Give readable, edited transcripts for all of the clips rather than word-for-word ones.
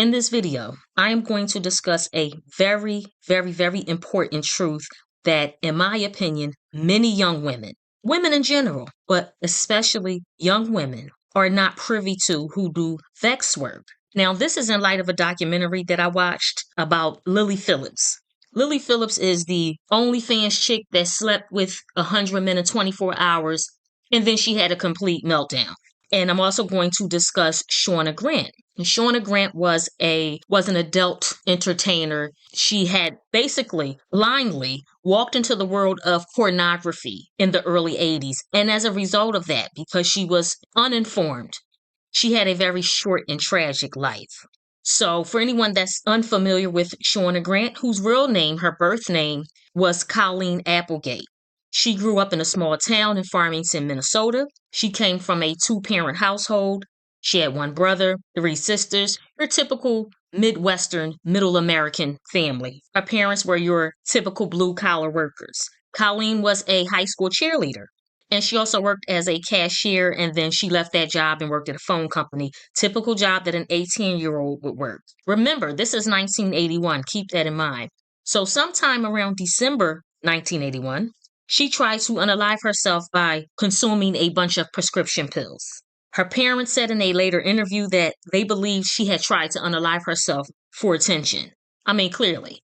In this video, I am going to discuss a very important truth that, in my opinion, many young women in general, but especially young women, are not privy to who do sex work. Now, this is in light of a documentary that I watched about Lily Phillips. Lily Phillips is the Onlyfans chick that slept with 100 men in 24 hours, and then she had a complete meltdown. And I'm also going to discuss Shauna Grant. And Shauna Grant was an adult entertainer. She had basically blindly walked into the world of pornography in the early 80s. And as a result of that, because she was uninformed, she had a very short and tragic life. So for anyone that's unfamiliar with Shauna Grant, whose real name, her birth name, was Colleen Applegate. She grew up in a small town in Farmington, Minnesota. She came from a two-parent household. She had one brother, three sisters, your typical Midwestern, Middle American family. Her parents were your typical blue-collar workers. Colleen was a high school cheerleader, and she also worked as a cashier, and then she left that job and worked at a phone company. Typical job that an 18-year-old would work. Remember, this is 1981. Keep that in mind. So sometime around December 1981, she tried to unalive herself by consuming a bunch of prescription pills. Her parents said in a later interview that they believed she had tried to unalive herself for attention. I mean, clearly.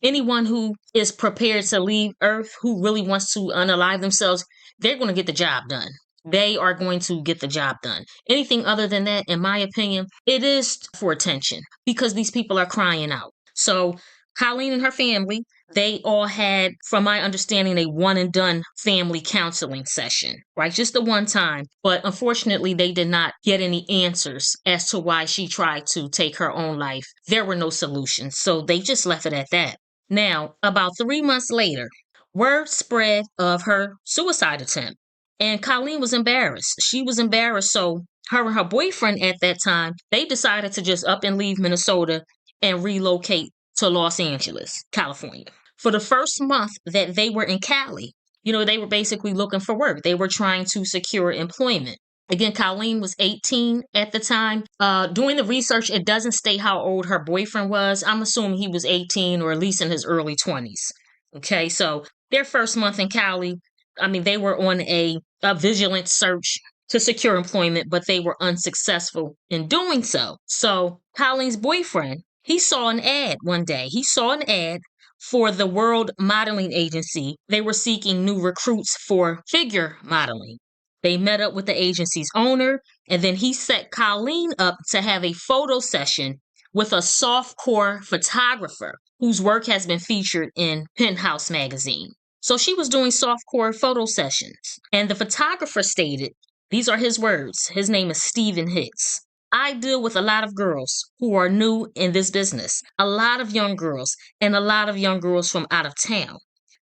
Anyone who is prepared to leave Earth, who really wants to unalive themselves, they're going to get the job done. They are going to get the job done. Anything other than that, in my opinion, it is for attention because these people are crying out. So Colleen and her family, they all had, from my understanding, a one and done family counseling session, right? Just the one time. But unfortunately, they did not get any answers as to why she tried to take her own life. There were no solutions. So they just left it at that. Now, about 3 months later, word spread of her suicide attempt. And Colleen was embarrassed. She was embarrassed. So her and her boyfriend at that time, they decided to just up and leave Minnesota and relocate to Los Angeles, California. For the first month that they were in Cali, they were basically looking for work. They were trying to secure employment. Again, Colleen was 18 at the time. Doing the research, it doesn't state how old her boyfriend was. I'm assuming he was 18 or at least in his early 20s. Okay, so their first month in Cali, they were on a vigilant search to secure employment, but they were unsuccessful in doing so. So Colleen's boyfriend, he saw an ad one day. He saw an ad for the World Modeling Agency. They were seeking new recruits for figure modeling. They met up with the agency's owner, and then he set Colleen up to have a photo session with a softcore photographer whose work has been featured in Penthouse magazine. So she was doing softcore photo sessions, and the photographer stated, these are his words, his name is Stephen Hicks. I deal with a lot of girls who are new in this business, a lot of young girls, and a lot of young girls from out of town.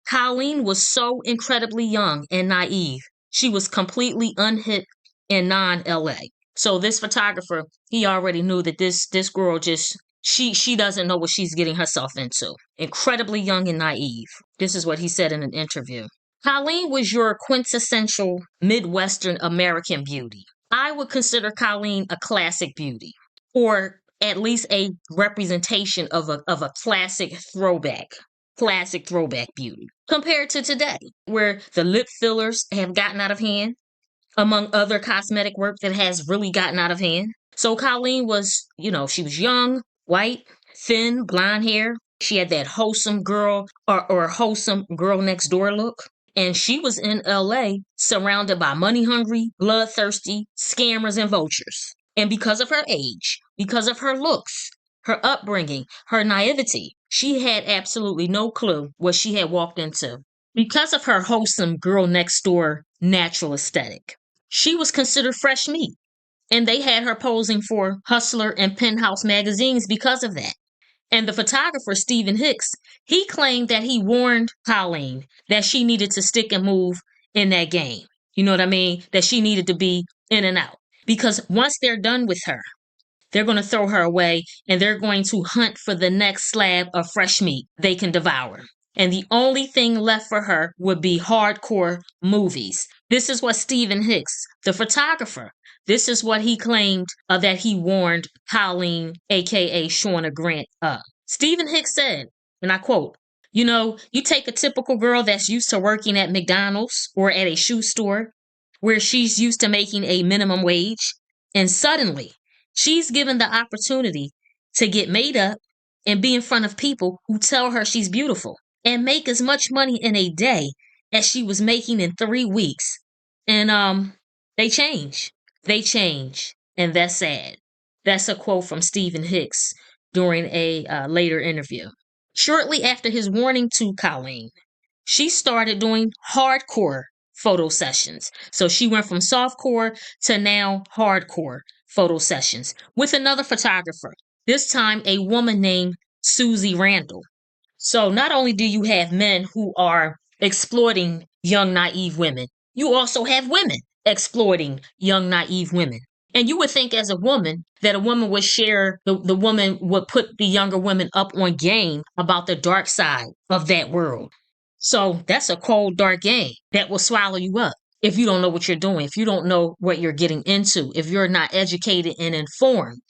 Colleen was so incredibly young and naive. She was completely unhip and non-LA. So this photographer, he already knew that this girl she doesn't know what she's getting herself into. Incredibly young and naive. This is what he said in an interview. Colleen was your quintessential Midwestern American beauty. I would consider Colleen a classic beauty, or at least a representation of a classic throwback beauty, compared to today, where the lip fillers have gotten out of hand, among other cosmetic work that has really gotten out of hand. So Colleen was, she was young, white, thin, blonde hair. She had that wholesome girl or wholesome girl next door look. And she was in LA surrounded by money-hungry, bloodthirsty scammers and vultures. And because of her age, because of her looks, her upbringing, her naivety, she had absolutely no clue what she had walked into. Because of her wholesome girl next door natural aesthetic, she was considered fresh meat. And they had her posing for Hustler and Penthouse magazines because of that. And the photographer, Stephen Hicks, he claimed that he warned Colleen that she needed to stick and move in that game. You know what I mean? That she needed to be in and out. Because once they're done with her, they're going to throw her away and they're going to hunt for the next slab of fresh meat they can devour. And the only thing left for her would be hardcore movies. This is what Stephen Hicks, the photographer, This is what he claimed that he warned Colleen, aka Shauna Grant, of. Stephen Hicks said, and I quote, you take a typical girl that's used to working at McDonald's or at a shoe store where she's used to making a minimum wage, and suddenly she's given the opportunity to get made up and be in front of people who tell her she's beautiful and make as much money in a day as she was making in 3 weeks. And they change. They change. And that's sad. That's a quote from Stephen Hicks during a later interview. Shortly after his warning to Colleen, she started doing hardcore photo sessions. So she went from softcore to now hardcore photo sessions with another photographer, this time a woman named Susie Randall. So not only do you have men who are exploiting young, naive women, you also have women exploiting young, naive women. And you would think as a woman that a woman would share, the woman would put the younger women up on game about the dark side of that world. So that's a cold, dark game that will swallow you up if you don't know what you're doing, if you don't know what you're getting into, if you're not educated and informed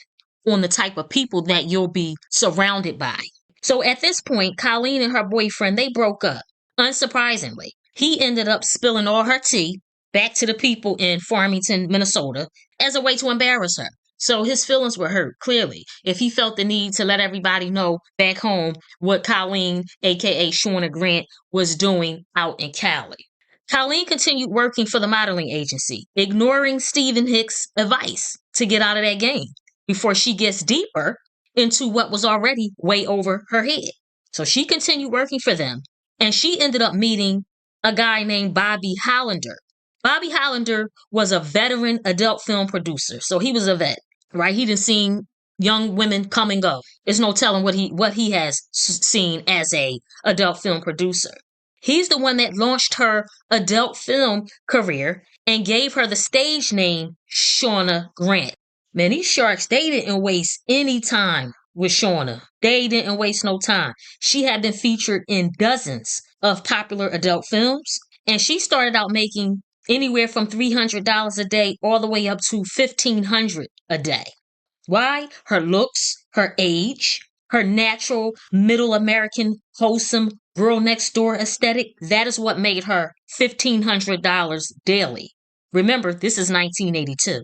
on the type of people that you'll be surrounded by. So at this point, Colleen and her boyfriend, they broke up. Unsurprisingly, he ended up spilling all her tea back to the people in Farmington, Minnesota, as a way to embarrass her. So his feelings were hurt, clearly, if he felt the need to let everybody know back home what Colleen, aka Shauna Grant, was doing out in Cali. Colleen continued working for the modeling agency, ignoring Stephen Hicks' advice to get out of that game before she gets deeper into what was already way over her head. So she continued working for them, and she ended up meeting a guy named Bobby Hollander. Bobby Hollander was a veteran adult film producer, so he was a vet, right? He done seen young women come and go. There's no telling what he has seen as a adult film producer. He's the one that launched her adult film career and gave her the stage name Shauna Grant. Man, these sharks, they didn't waste any time with Shauna. They didn't waste no time. She had been featured in dozens of popular adult films, and she started out making anywhere from $300 a day all the way up to $1,500 a day. Why? Her looks, her age, her natural middle American wholesome girl next door aesthetic. That is what made her $1,500 daily. Remember, this is 1982.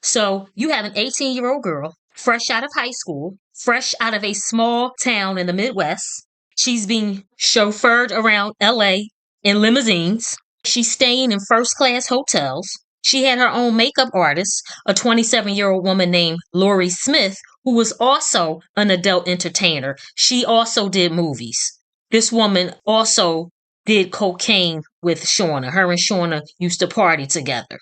So you have an 18-year-old girl, fresh out of high school, fresh out of a small town in the Midwest. She's being chauffeured around LA in limousines. She's staying in first class hotels. She had her own makeup artist, a 27-year-old woman named Lori Smith, who was also an adult entertainer. She also did movies. This woman also did cocaine with Shauna. Her and Shauna used to party together.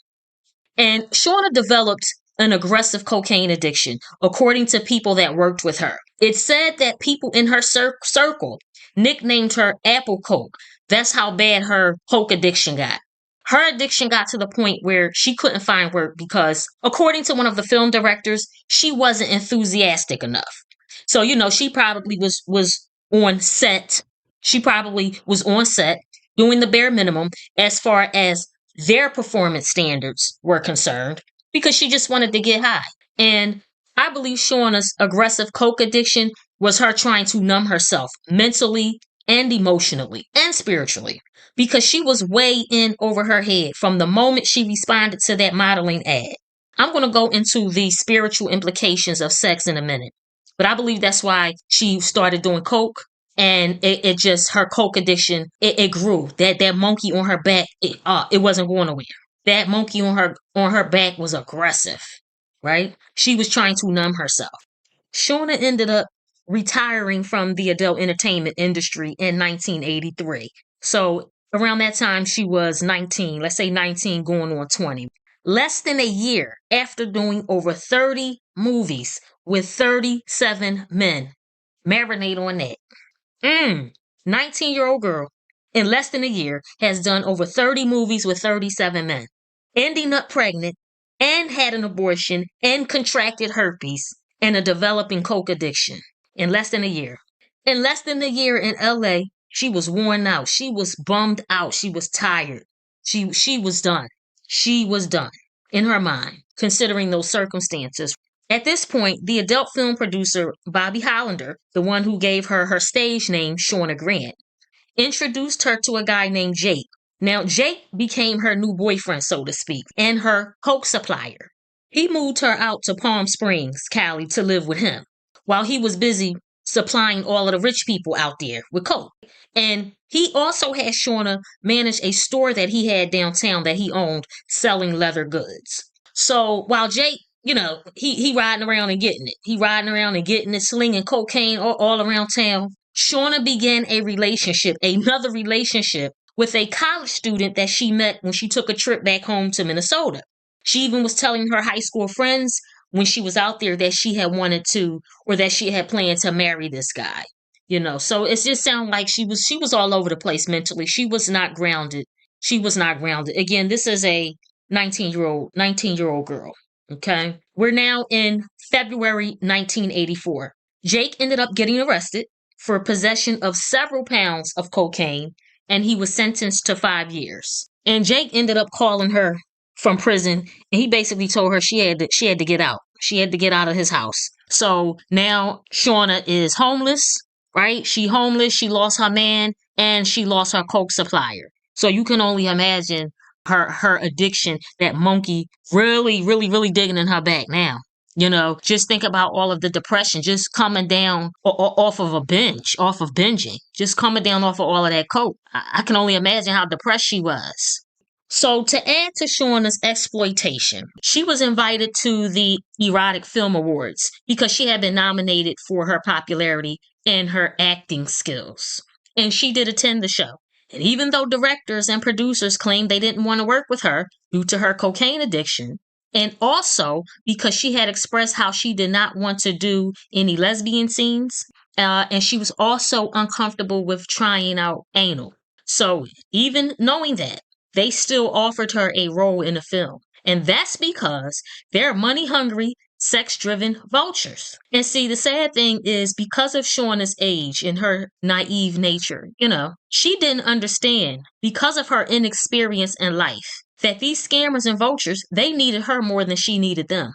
And Shauna developed an aggressive cocaine addiction, according to people that worked with her. It said that people in her circle nicknamed her Apple Coke. That's how bad her coke addiction got. Her addiction got to the point where she couldn't find work because, according to one of the film directors, she wasn't enthusiastic enough. So, she probably was on set. She probably was on set doing the bare minimum as far as their performance standards were concerned because she just wanted to get high. And I believe Shauna's aggressive coke addiction was her trying to numb herself mentally and emotionally and spiritually because she was way in over her head from the moment she responded to that modeling ad. I'm going to go into the spiritual implications of sex in a minute, but I believe that's why she started doing coke. And it just, her coke addiction, it grew. That monkey on her back, it wasn't going nowhere. That monkey on her back was aggressive, right? She was trying to numb herself. Shauna ended up retiring from the adult entertainment industry in 1983. So around that time, she was 19, let's say 19 going on 20. Less than a year after doing over 30 movies with 37 men. Marinate on that. 19-year-old girl in less than a year has done over 30 movies with 37 men, ending up pregnant and had an abortion and contracted herpes and a developing coke addiction in less than a year. In less than a year in LA, she was worn out. She was bummed out. She was tired. She was done. She was done. in her mind, considering those circumstances. At this point, the adult film producer, Bobby Hollander, the one who gave her her stage name, Shauna Grant, introduced her to a guy named Jake. Now, Jake became her new boyfriend, so to speak, and her coke supplier. He moved her out to Palm Springs, Cali, to live with him while he was busy supplying all of the rich people out there with coke. And he also had Shauna manage a store that he had downtown that he owned selling leather goods. So while Jake, he riding around and getting it. He riding around and getting it, slinging cocaine all around town. Shauna began a relationship, another relationship, with a college student that she met when she took a trip back home to Minnesota. She even was telling her high school friends when she was out there that she had wanted to, or that she had planned to marry this guy. So it just sounded like she was all over the place mentally. She was not grounded. She was not grounded. Again, this is a 19-year-old girl. Okay. We're now in February 1984. Jake ended up getting arrested for possession of several pounds of cocaine, and he was sentenced to 5 years. And Jake ended up calling her from prison, and he basically told her she had to get out. She had to get out of his house. So now Shauna is homeless, right? She homeless, she lost her man, and she lost her coke supplier. So you can only imagine her addiction, that monkey really, really, really digging in her back now. Just think about all of the depression just coming down off of off of binging, just coming down off of all of that coke. I can only imagine how depressed she was. So to add to Shauna's exploitation, she was invited to the Erotic Film Awards because she had been nominated for her popularity and her acting skills. And she did attend the show. And even though directors and producers claimed they didn't want to work with her due to her cocaine addiction, and also because she had expressed how she did not want to do any lesbian scenes, and she was also uncomfortable with trying out anal. So even knowing that, they still offered her a role in the film. And that's because they're money hungry, sex driven vultures. And see, the sad thing is because of Shauna's age and her naive nature, she didn't understand, because of her inexperience in life, that these scammers and vultures, they needed her more than she needed them.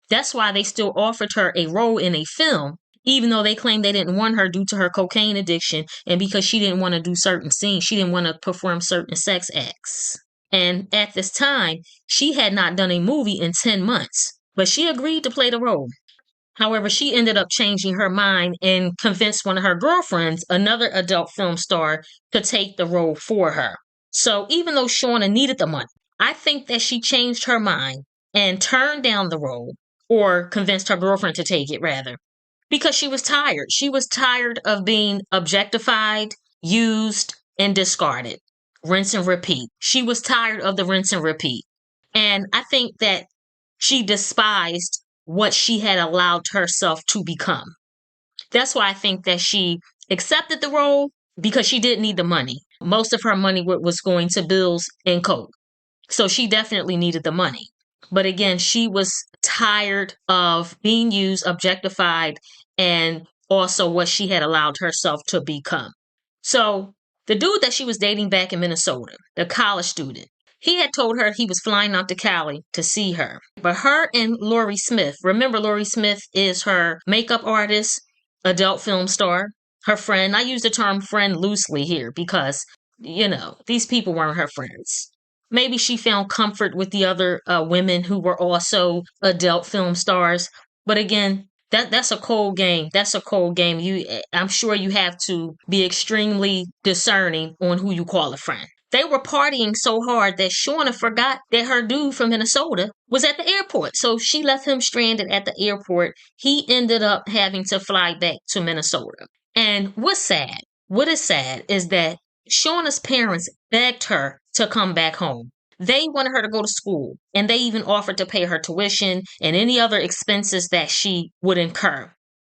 That's why they still offered her a role in a film, even though they claimed they didn't want her due to her cocaine addiction and because she didn't want to do certain scenes. She didn't want to perform certain sex acts. And at this time, she had not done a movie in 10 months, but she agreed to play the role. However, she ended up changing her mind and convinced one of her girlfriends, another adult film star, to take the role for her. So even though Shauna needed the money, I think that she changed her mind and turned down the role, or convinced her girlfriend to take it rather, because she was tired. She was tired of being objectified, used, and discarded. Rinse and repeat. She was tired of the rinse and repeat. And I think that she despised what she had allowed herself to become. That's why I think that she accepted the role, because she didn't need the money. Most of her money was going to bills and coke. So she definitely needed the money. But again, she was tired of being used, objectified, and also what she had allowed herself to become. So the dude that she was dating back in Minnesota, the college student, he had told her he was flying out to Cali to see her. But her and Lori Smith, remember Lori Smith is her makeup artist, adult film star, her friend. I use the term friend loosely here because, these people weren't her friends. Maybe she found comfort with the other women who were also adult film stars. But again, that's a cold game. That's a cold game. I'm sure you have to be extremely discerning on who you call a friend. They were partying so hard that Shauna forgot that her dude from Minnesota was at the airport. So she left him stranded at the airport. He ended up having to fly back to Minnesota. And what is sad is that Shauna's parents begged her to come back home. They wanted her to go to school, and they even offered to pay her tuition and any other expenses that she would incur.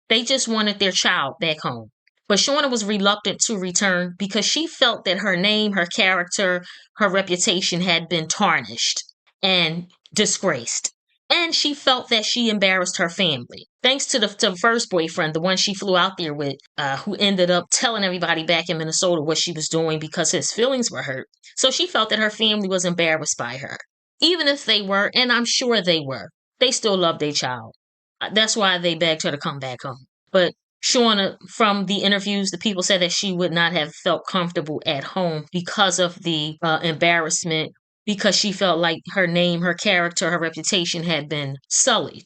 They just wanted their child back home. But Shauna was reluctant to return because she felt that her name, her character, her reputation had been tarnished and disgraced. And she felt that she embarrassed her family. Thanks to the first boyfriend, the one she flew out there with, who ended up telling everybody back in Minnesota what she was doing because his feelings were hurt. So she felt that her family was embarrassed by her. even if they were, and I'm sure they were, they still love their child. That's why they begged her to come back home. But Shauna, from the interviews, the people said that she would not have felt comfortable at home because of the embarrassment, because she felt like her name, her character, her reputation had been sullied.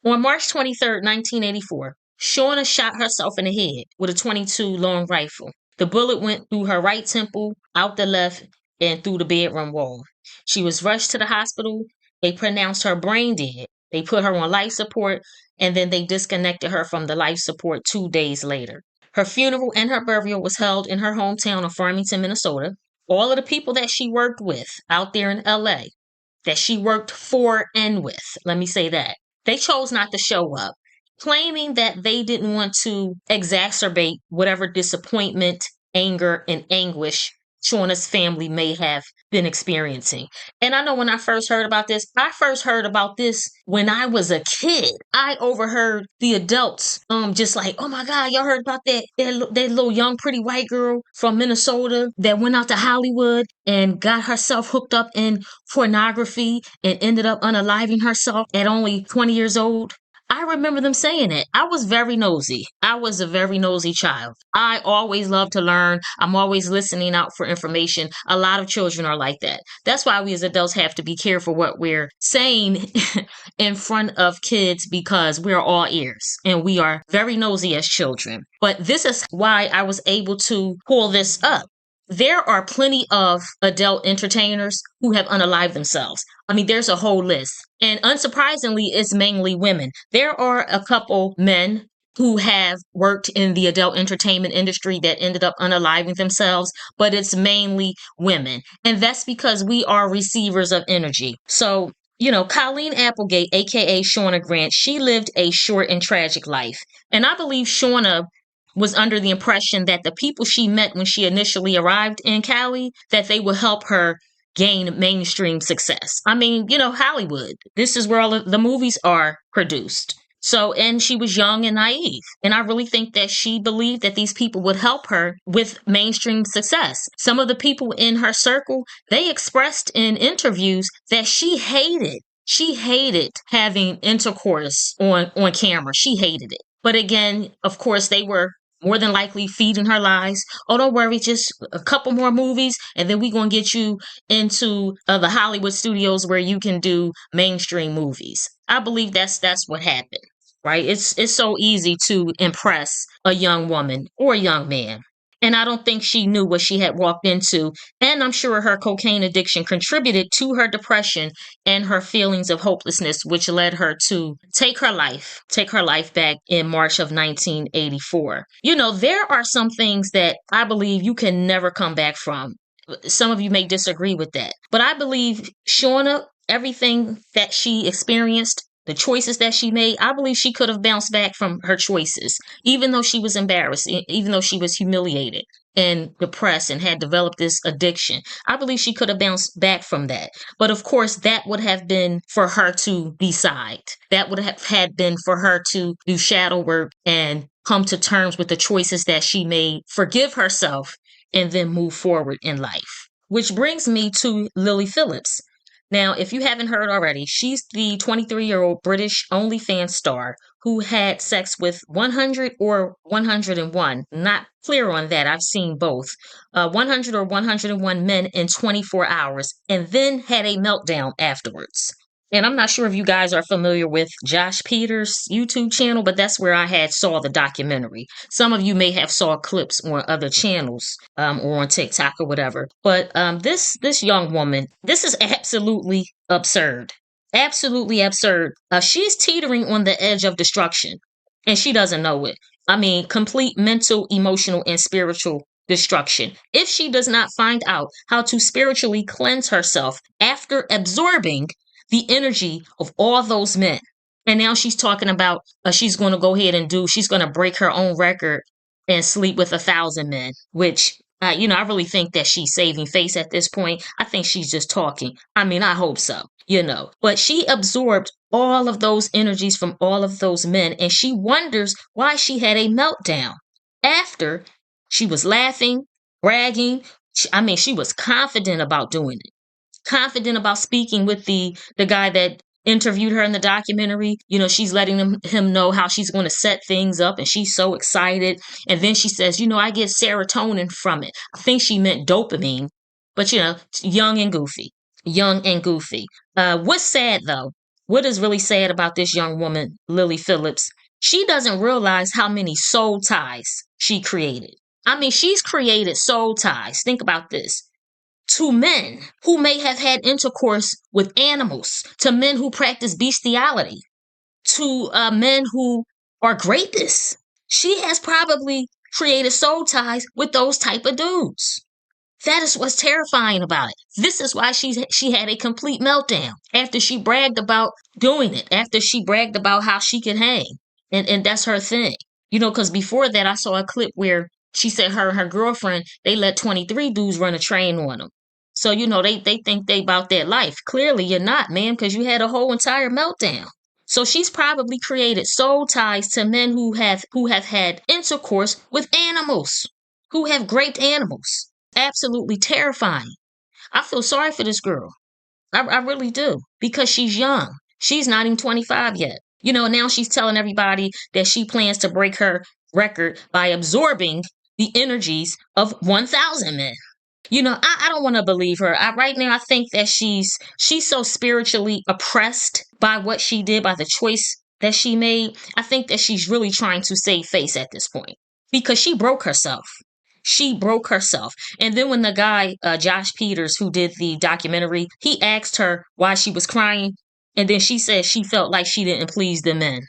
On March 23rd, 1984, Shauna shot herself in the head with a .22 long rifle. The bullet went through her right temple, out the left, and through the bedroom wall. She was rushed to the hospital. They pronounced her brain dead. They put her on life support, and then they disconnected her from the life support 2 days later. Her funeral and her burial was held in her hometown of Farmington, Minnesota. All of the people that she worked with out there in LA, that she worked for and with, let me say that, they chose not to show up, claiming that they didn't want to exacerbate whatever disappointment, anger, and anguish Shauna's family may have been experiencing. And I know when I first heard about this, I first heard about this when I was a kid. I overheard the adults just like, oh my God, y'all heard about that little young pretty white girl from Minnesota that went out to Hollywood and got herself hooked up in pornography and ended up unaliving herself at only 20 years old. I remember them saying it. I was very nosy. I was a very nosy child. I always love to learn. I'm always listening out for information. A lot of children are like that. That's why we as adults have to be careful what we're saying in front of kids, because we're all ears and we are very nosy as children. But this is why I was able to pull this up. There are plenty of adult entertainers who have unalived themselves. I mean, there's a whole list. And unsurprisingly, it's mainly women. There are a couple men who have worked in the adult entertainment industry that ended up unaliving themselves, but it's mainly women. And that's because we are receivers of energy. So, Colleen Applegate, aka Shauna Grant, she lived a short and tragic life. And I believe Shauna was under the impression that the people she met when she initially arrived in Cali, that they would help her gain mainstream success. I mean, Hollywood. This is where all of the movies are produced. So, and she was young and naive. And I really think that she believed that these people would help her with mainstream success. Some of the people in her circle, they expressed in interviews that she hated. She hated having intercourse on camera. She hated it. But again, of course, they were more than likely feeding her lies. Oh, don't worry, just a couple more movies, and then we're going to get you into the Hollywood studios where you can do mainstream movies. I believe that's what happened, right? It's so easy to impress a young woman or a young man. And I don't think she knew what she had walked into. And I'm sure her cocaine addiction contributed to her depression and her feelings of hopelessness, which led her to take her life back in March of 1984. There are some things that I believe you can never come back from. Some of you may disagree with that, but I believe Shauna, everything that she experienced, the choices that she made, I believe she could have bounced back from her choices, even though she was embarrassed, even though she was humiliated and depressed and had developed this addiction. I believe she could have bounced back from that. But of course, that would have been for her to decide. That would have had been for her to do shadow work and come to terms with the choices that she made, forgive herself, and then move forward in life. Which brings me to Lily Phillips. Now, if you haven't heard already, she's the 23-year-old British OnlyFans star who had sex with 100 or 101. Not clear on that. I've seen both. 100 or 101 men in 24 hours, and then had a meltdown afterwards. And I'm not sure if you guys are familiar with Josh Peters' YouTube channel, but that's where I had saw the documentary. Some of you may have saw clips on other channels or on TikTok or whatever. But this young woman, this is absolutely absurd. Absolutely absurd. She's teetering on the edge of destruction, and she doesn't know it. I mean, complete mental, emotional, and spiritual destruction. If she does not find out how to spiritually cleanse herself after absorbing the energy of all those men. And now she's talking about she's going to go ahead and she's going to break her own record and sleep with 1,000 men, which, I really think that she's saving face at this point. I think she's just talking. I mean, I hope so, But she absorbed all of those energies from all of those men, and she wonders why she had a meltdown after she was laughing, bragging. She was confident about doing it. confident about speaking with the guy that interviewed her in the documentary. She's letting him know how she's going to set things up, and she's so excited. And then she says, I get serotonin from it. I think she meant dopamine, but young and goofy. Young and goofy. What's sad though? What is really sad about this young woman, Lily Phillips? She doesn't realize how many soul ties she created. I mean, she's created soul ties. Think about this. To men who may have had intercourse with animals, to men who practice bestiality, to men who are grapists. She has probably created soul ties with those type of dudes. That is what's terrifying about it. This is why she had a complete meltdown after she bragged about doing it, after she bragged about how she could hang. And that's her thing. Because before that, I saw a clip where she said her and her girlfriend, they let 23 dudes run a train on them. So, they think they about that life. Clearly, you're not, man, because you had a whole entire meltdown. So she's probably created soul ties to men who have had intercourse with animals, who have raped animals. Absolutely terrifying. I feel sorry for this girl. I really do, because she's young. She's not even 25 yet. Now she's telling everybody that she plans to break her record by absorbing the energies of 1,000 men. I don't want to believe her. Right now, I think that she's so spiritually oppressed by what she did, by the choice that she made. I think that she's really trying to save face at this point, because she broke herself. She broke herself. And then when the guy, Josh Peters, who did the documentary, he asked her why she was crying. And then she said she felt like she didn't please the men.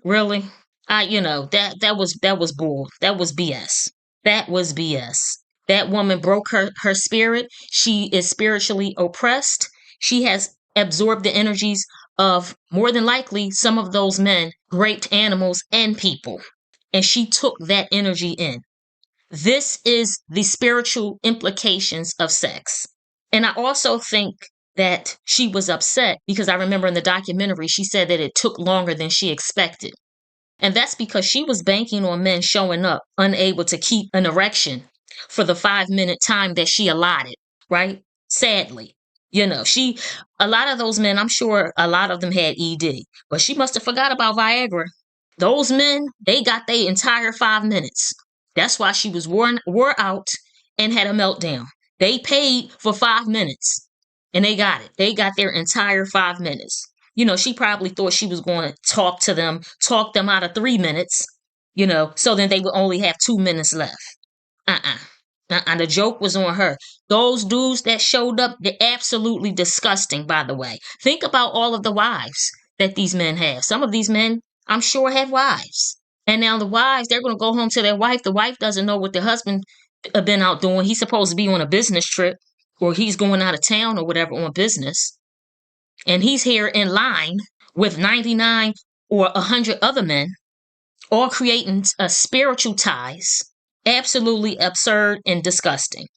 Really? That was bull. That was BS. That was BS. That woman broke her spirit. She is spiritually oppressed. She has absorbed the energies of, more than likely, some of those men raped animals and people. And she took that energy in. This is the spiritual implications of sex. And I also think that she was upset because I remember in the documentary, she said that it took longer than she expected. And that's because she was banking on men showing up unable to keep an erection for the 5-minute time that she allotted, right? Sadly, a lot of those men, I'm sure a lot of them had ED, but she must have forgot about Viagra. Those men, they got their entire 5 minutes. That's why she was wore out and had a meltdown. They paid for 5 minutes and they got it. They got their entire 5 minutes. She probably thought she was going to talk them out of 3 minutes, so then they would only have 2 minutes left. The joke was on her. Those dudes that showed up, they're absolutely disgusting, by the way. Think about all of the wives that these men have. Some of these men, I'm sure, have wives. And now the wives, they're going to go home to their wife. The wife doesn't know what the husband been out doing. He's supposed to be on a business trip, or he's going out of town or whatever on business. And he's here in line with 99 or 100 other men, all creating spiritual ties. Absolutely absurd and disgusting.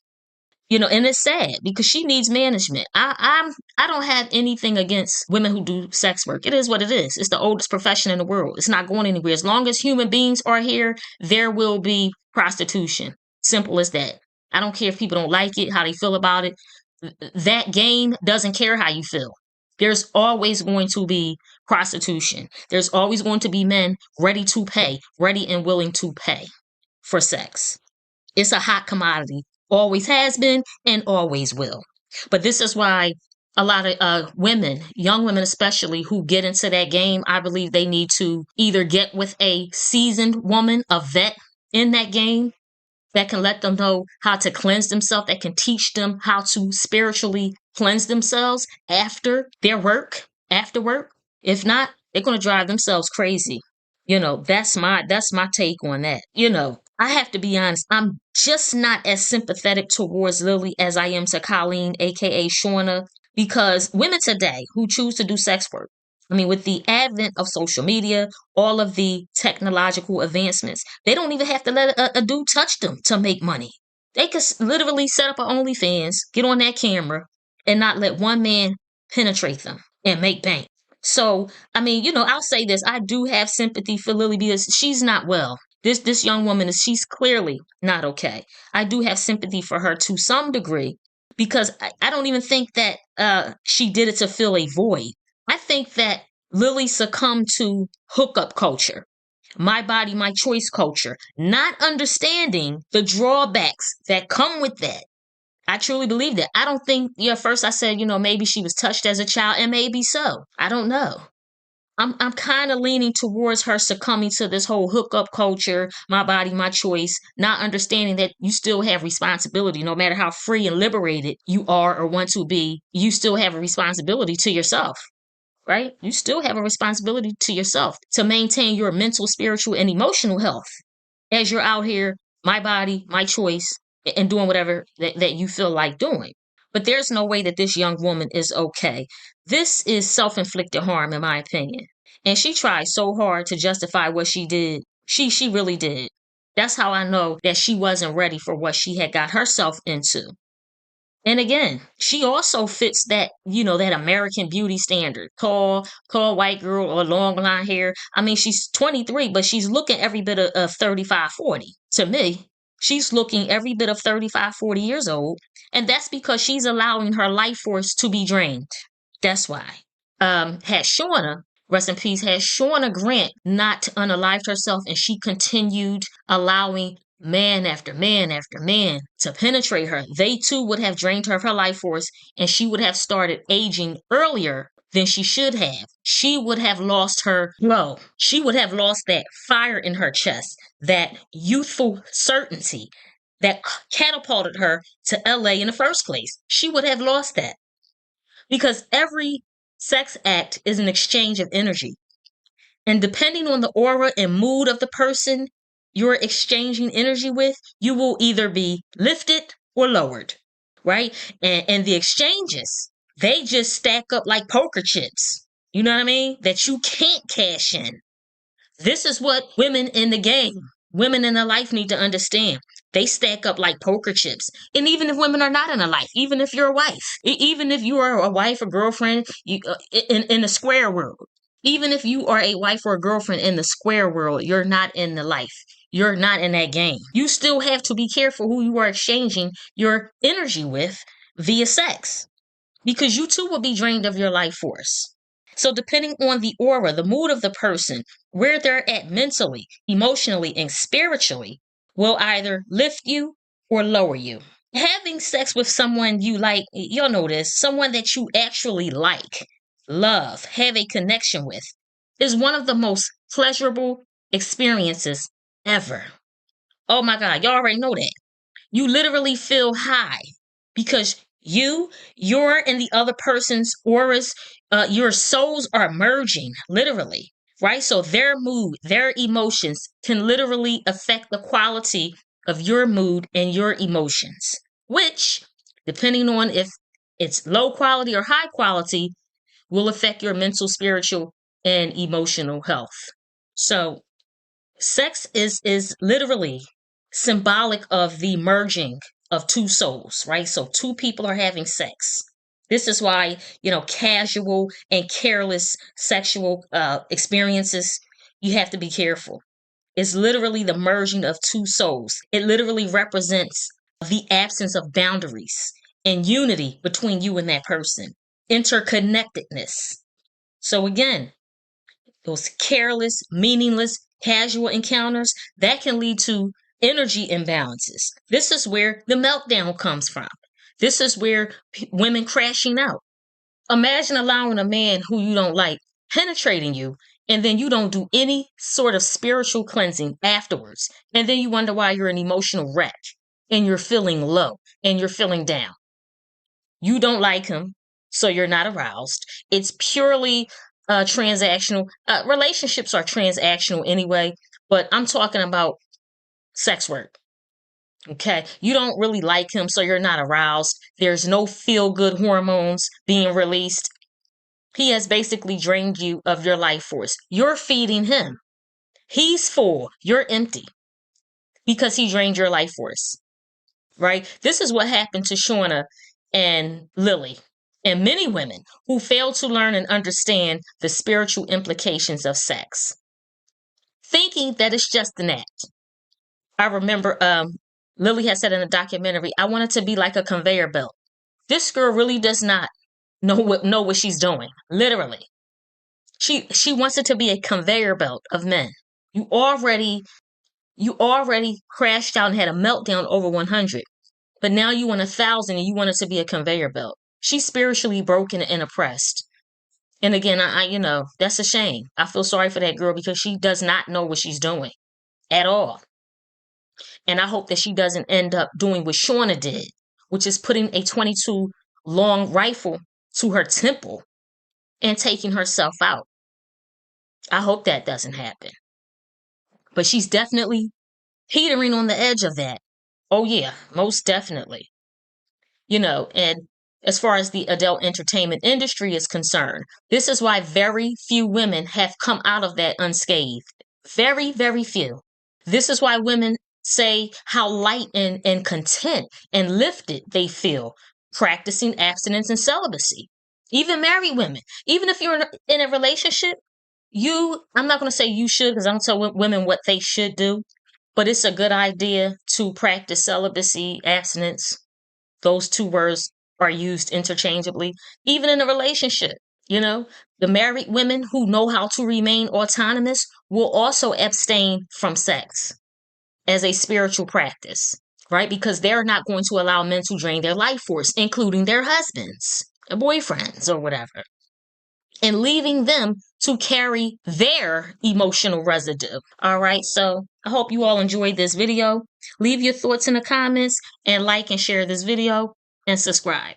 And it's sad because she needs management. I don't have anything against women who do sex work. It is what it is. It's the oldest profession in the world. It's not going anywhere. As long as human beings are here, there will be prostitution. Simple as that. I don't care if people don't like it, how they feel about it. That game doesn't care how you feel. There's always going to be prostitution. There's always going to be men ready to pay, ready and willing to pay for sex. It's a hot commodity. Always has been and always will. But this is why a lot of women, young women especially, who get into that game, I believe they need to either get with a seasoned woman, a vet in that game, that can let them know how to cleanse themselves, that can teach them how to spiritually cleanse themselves after their work, after work. If not, they're going to drive themselves crazy. That's my take on that. I have to be honest, I'm just not as sympathetic towards Lily as I am to Colleen, aka Shauna, because women today who choose to do sex work, with the advent of social media, all of the technological advancements, they don't even have to let a dude touch them to make money. They could literally set up an OnlyFans, get on that camera, and not let one man penetrate them and make bank. So, I'll say this. I do have sympathy for Lily because she's not well. This young woman, she's clearly not okay. I do have sympathy for her to some degree because I don't even think that she did it to fill a void. I think that Lily succumbed to hookup culture, my body, my choice culture, not understanding the drawbacks that come with that. I truly believe that. I don't think, yeah, first I said, maybe she was touched as a child, and maybe so. I don't know. I'm kind of leaning towards her succumbing to this whole hookup culture, my body, my choice, not understanding that you still have responsibility, no matter how free and liberated you are or want to be, you still have a responsibility to yourself, right? You still have a responsibility to yourself to maintain your mental, spiritual, and emotional health as you're out here, my body, my choice, and doing whatever that you feel like doing. But there's no way that this young woman is okay. This is self inflicted harm, in my opinion. And she tried so hard to justify what she did. She really did. That's how I know that she wasn't ready for what she had got herself into. And again, she also fits that, that American beauty standard. Tall white girl or long blonde hair. I mean, she's 23, but she's looking every bit of 35, 40. To me, she's looking every bit of 35, 40 years old. And that's because she's allowing her life force to be drained. That's why. Had Shauna, rest in peace, had Shauna Grant not unalived herself and she continued allowing man after man after man to penetrate her, they too would have drained her of her life force and she would have started aging earlier than she should have. She would have lost her glow. She would have lost that fire in her chest, that youthful certainty that catapulted her to LA in the first place. She would have lost that because every sex act is an exchange of energy. And depending on the aura and mood of the person you're exchanging energy with, you will either be lifted or lowered, right? And the exchanges, they just stack up like poker chips. You know what I mean? That you can't cash in. This is what women in the game, women in the life need to understand. They stack up like poker chips. And even if women are not in a life, even if you're a wife, even if you are a wife or girlfriend in the square world, even if you are a wife or a girlfriend in the square world, you're not in the life. You're not in that game. You still have to be careful who you are exchanging your energy with via sex because you too will be drained of your life force. So, depending on the aura, the mood of the person, where they're at mentally, emotionally, and spiritually, will either lift you or lower you. Having sex with someone you like, you'll know this, someone that you actually like, love, have a connection with, is one of the most pleasurable experiences ever. Oh my God, y'all already know that. You literally feel high because your and the other person's auras, your souls are merging, literally, right? So their mood, their emotions can literally affect the quality of your mood and your emotions, which, depending on if it's low quality or high quality, will affect your mental, spiritual, and emotional health. So sex is literally symbolic of the merging of two souls, right? So two people are having sex. This is why, casual and careless sexual experiences, you have to be careful. It's literally the merging of two souls. It literally represents the absence of boundaries and unity between you and that person, interconnectedness. So again, those careless, meaningless, casual encounters, that can lead to energy imbalances. This is where the meltdown comes from. This is where women crashing out. Imagine allowing a man who you don't like penetrating you, and then you don't do any sort of spiritual cleansing afterwards. And then you wonder why you're an emotional wreck and you're feeling low and you're feeling down. You don't like him, so you're not aroused. It's purely transactional. Relationships are transactional anyway, but I'm talking about sex work. Okay, you don't really like him, so you're not aroused. There's no feel good hormones being released. He has basically drained you of your life force. You're feeding him. He's full. You're empty because he drained your life force. Right? This is what happened to Shauna and Lily and many women who fail to learn and understand the spiritual implications of sex, thinking that it's just an act. I remember Lily had said in a documentary, I wanted to be like a conveyor belt. This girl really does not know what she's doing. Literally. She wants it to be a conveyor belt of men. You already crashed out and had a meltdown over 100. But now you want 1,000 and you want it to be a conveyor belt. She's spiritually broken and oppressed. And again, that's a shame. I feel sorry for that girl because she does not know what she's doing at all. And I hope that she doesn't end up doing what Shauna did, which is putting a 22 long rifle to her temple and taking herself out. I hope that doesn't happen. But she's definitely teetering on the edge of that. Oh, yeah, most definitely. And as far as the adult entertainment industry is concerned, this is why very few women have come out of that unscathed. Very, very few. This is why women say how light and content and lifted they feel practicing abstinence and celibacy. Even married women. Even if you're in a relationship, I'm not going to say you should because I don't tell women what they should do, but it's a good idea to practice celibacy, abstinence. Those two words are used interchangeably, even in a relationship. The married women who know how to remain autonomous will also abstain from sex as a spiritual practice, right? Because they're not going to allow men to drain their life force, including their husbands, or boyfriends, or whatever, and leaving them to carry their emotional residue. All right. So I hope you all enjoyed this video. Leave your thoughts in the comments and like and share this video and subscribe.